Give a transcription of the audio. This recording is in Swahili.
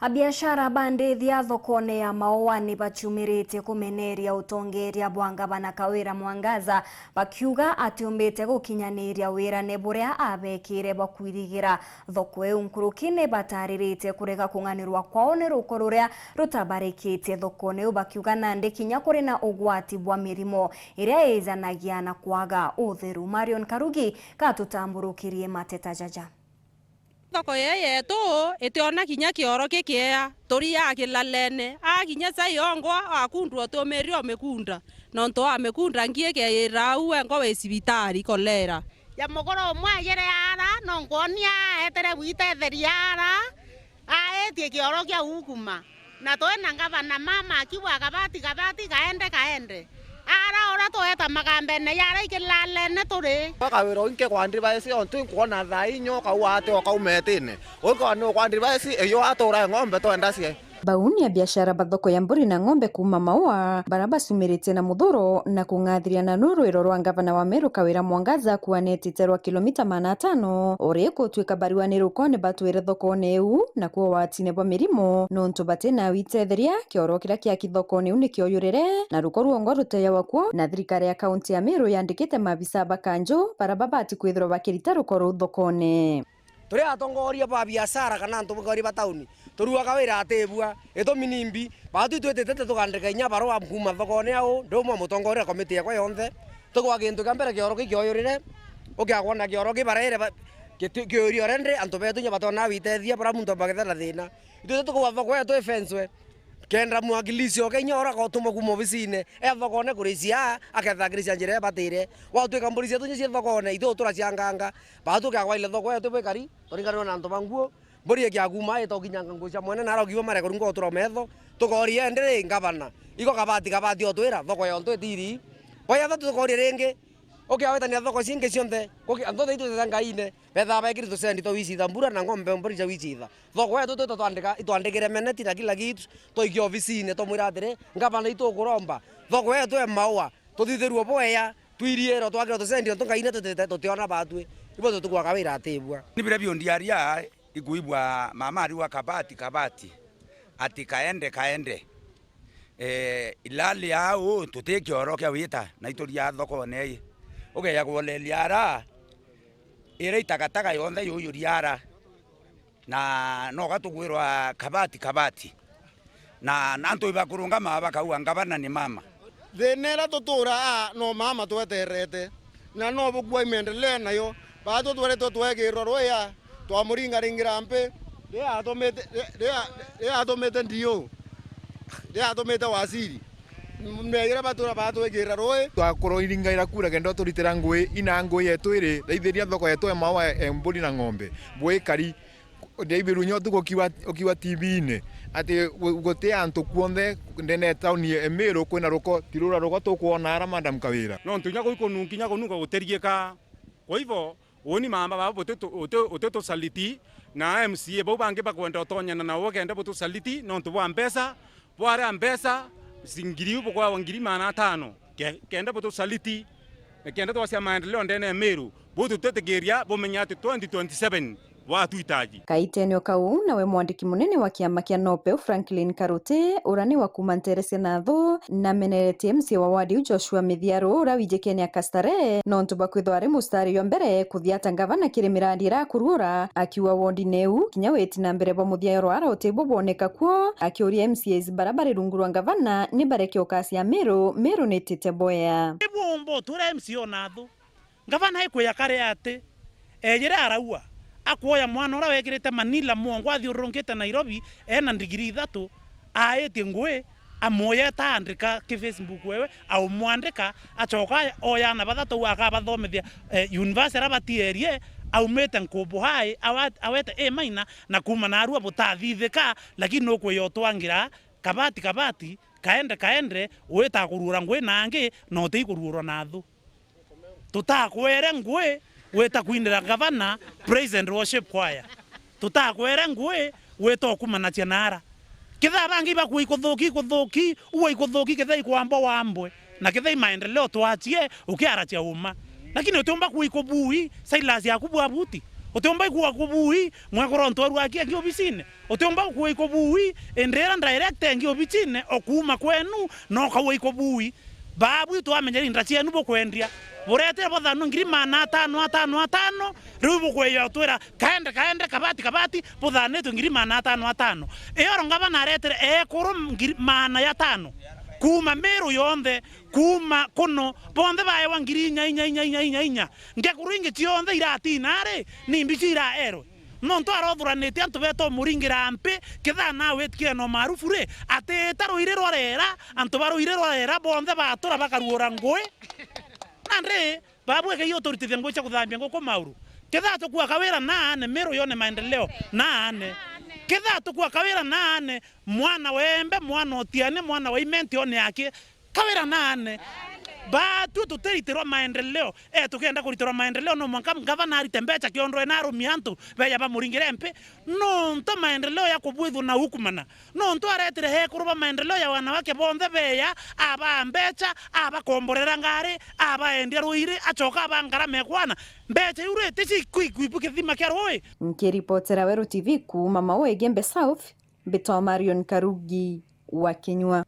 Abiashara bandithia thokone ya Maũa bachumirite kumeneria utongeria bwa Ngavana Kawira Mwangaza bakiuga atiumbite gukinyaniria wirane buria abekire bakwirigira thoko ĩyo nkurukine bataririte kurega kunganirwa kwao ni ruko ruria rutabarikite thokone ĩyo bakiuga nandi kinya kuri na ugwati bwa mirimo iria izanagia na kwaga utheru. Marion Karugi katutamburukirie mateta jaja. Thoko yetu itiona kinya kioro kikia tori akilalene akinya sayongwa akundwa tomerio mekunda nonto amekunda ngieke raue ngo wesibitari kolera ya mogoro mwagere ara nongonia etere buite theriara aetie kioro kia ukuma na toena Ngavana mama akiwa kabati kaende ara ora toeta magambe ne yara ikilalene tore Kawira inke kwandri baisi ontu kuona thai nyoka wate okaumetine uko no kwandri baisi eyo atora ng'ombe to endasie bauni ya biashara bathoko ya mburi na ng'ombe kuma Maũa baraba sumirite na muthuro na kungathiria na rũĩro rwa Ngavana wa Meru Kawira Mwangaza kuanetite rwa kilomita 500 oreko twika bariwa ni rukone batwire thokone ĩu na kuo watine bwa mirimo nontu batena witetheria kioro kira kia kithokone uni kioyurire na ruko ruongo ruteya wakwo na thirikari ya kaunti ya Meru yandikite mabisa bakanjo baraba bati kwithirwo bakirita ruko ru thokone turi atongoria ba biashara kana antongori ba tauni turua Kawira atebua eto minimbi batu twetete tukandika inya barua kuma thokone au ndomo mutongoria komiti yakwa yonthe tukwa gintu kambere kioro kioyurire ukiagona kioro kibarere kiorio rende anto betu nya batona witethia bara muntu bagethana thina ithu tukwa thoko yetu efenswe kendra mwagilisi okenya ora ko tumo kumo visine thokone kurisia akethagirisia njire batire watu kamburisia tunye cia thokone ithu turacianganga batu kagwa ile thoko yetu bekari toringana na anto banguo mburi ekiaguma etokinyanga ngucia mwene na rogiwa mare kurungo turometho tukoria ndire Ngavana iko kabati otwira thoko yonto etiri oya thatu tukoria renge okiawetania thoko cinge cionthe koki antothe itu zangaine betha baikiri to sendi to wicitha mbura na ng'ombe mburi ja wicitha thoko yetu to twandikire meneti na kila kitu to ikio ofisine to mwira atire Ngavana itu kuromba thoko yetu e Maũa tuthitheruo boya twiriero twakira to sendi to ngaine to tiona batwe ibo to tukwa Kawira atebua ni bire biondiaria ikuibwa mama aliwa kabati ati kaende ilali au tuteke oroke wita na itoria thoko nei ogeya gwoleliara ire itakataka yonthe yuyuriara na no gatugwirwa kabati na nanto ibakurunga maba kauwa Ngavana ni mama thenera tutura no mama tweterete na no bugwa imendelea nayo batu twere twegirwo roya twamuringaringira mpe atomete ndio atomete wasiri megira batura batwegirra roe twakorwo iringaira kura kendo turitira ngui ina ngui yetu iri raithiria thoko yetu e Maũa mburi na ng'ombe bwe kari ndeibiru nyotu ukiwa TV-ine ati guti antu kuonthe ndene tauni e Meru kwina ruko tirura ruko tukuona ara Madam Kawira no ntunya kuikununkinya kununga guterieka kwa hivyo woni mama babo oteto saliti na MCA bo bange bakwenda otonyana na wogenda boto saliti no ntu bwa mbesa singiri bo kwa ngiri 500 kenda boto saliti kenda to cia maendeleo ndene Meru boto tetegeria bo menyate 2027 watu itaji kaitenio kau nawe mwandiki munene wa kiama kia Nopeu Franklin Karute urani wa kumanterese na tho na menerete MCA wa wadi Joshua Mithiaro urawijekenia Kastare nontu bakwithwa ari mustari yo mbere kuthiata Ngavana kiri miradi ra kurura akiwa wondi neu kinya weti na mbere bo muthiaro ara otebo boneka kwo akiuria MCAs barabara rungurwa Ngavana ni bareke okasi ya Meru netete boya ibombo tura MCA natho Ngavana ikuya kare ate ejere araua akoya mwana ora wekirite Manila mwongo athiurungite Nairobi ena ndigiri 3 aetie ngwe amoya ta andika ki Facebook wewe au mwandika achoka oya na bathatu akabathomithia university abatierie aumete nkubu hai awete maina na kuma na arua butathithika lakini no kwe yotwangira kabati kaende weta kurura ngwe nangi no tikurura nathu tutakwere ngwe weta kuindira Ngavana praise and worship choir tutakwere ngwe weta kumana cianara kitha bangi ba kuikuthuki uwe ikuthuki kitha ikwamba wambwe na kitha maendeleo twachie ukiara cha uma lakini utumba kuikubui Silas yakubwa buti utomba kuwa kubui mwakoronto rwaki ngi obisine utomba kuwa kubui endera direct ngi obisine okuma kwenu no kawe kubui babu to amenyeri ndacia nubo kwendria burete bothano ngiri mana atano ribu kweyo twira kaende kabati bothane to ngiri mana atano eyo ngabana aretere ekuru ngiri mana ya 5 kuma Meru yonthe kuma kuno bonthe bae wa ngiri inya ngekuringi tionthe iratinare nimbici iraerwe nonto arothuranitie antu beto muringira mpi kitha nawe tieno marufu re ate taruire rorera antu baruire rorera bonthe batura bakaruora ngwe nande babu ke yo torite ngwe cha kuthambia ngoko mauru kitha tukua kawira nane Meru yone maendeleo nane kitha tukua kawira nane mwana wembe mwana otiane mwana wa imenti one yake kawira nane ba tuteritero maendeleo tukenda kuritero maendeleo no mwanka gavana aritembecha kiondo enaro miantu beya ba muringire mpe no nto maendeleo ya kubwithu na hukumana no nto aretere he kuruba maendeleo ya wanawake bonthe beya aba mbecha aba komborera ngare aba endia ruire achoka aba ngara mekwana mbecha yure tici kuipuke thima kya roi Nikiripotera Weru TV kuma Mau Gembe South Beto Marion Karugi wa Kinyua.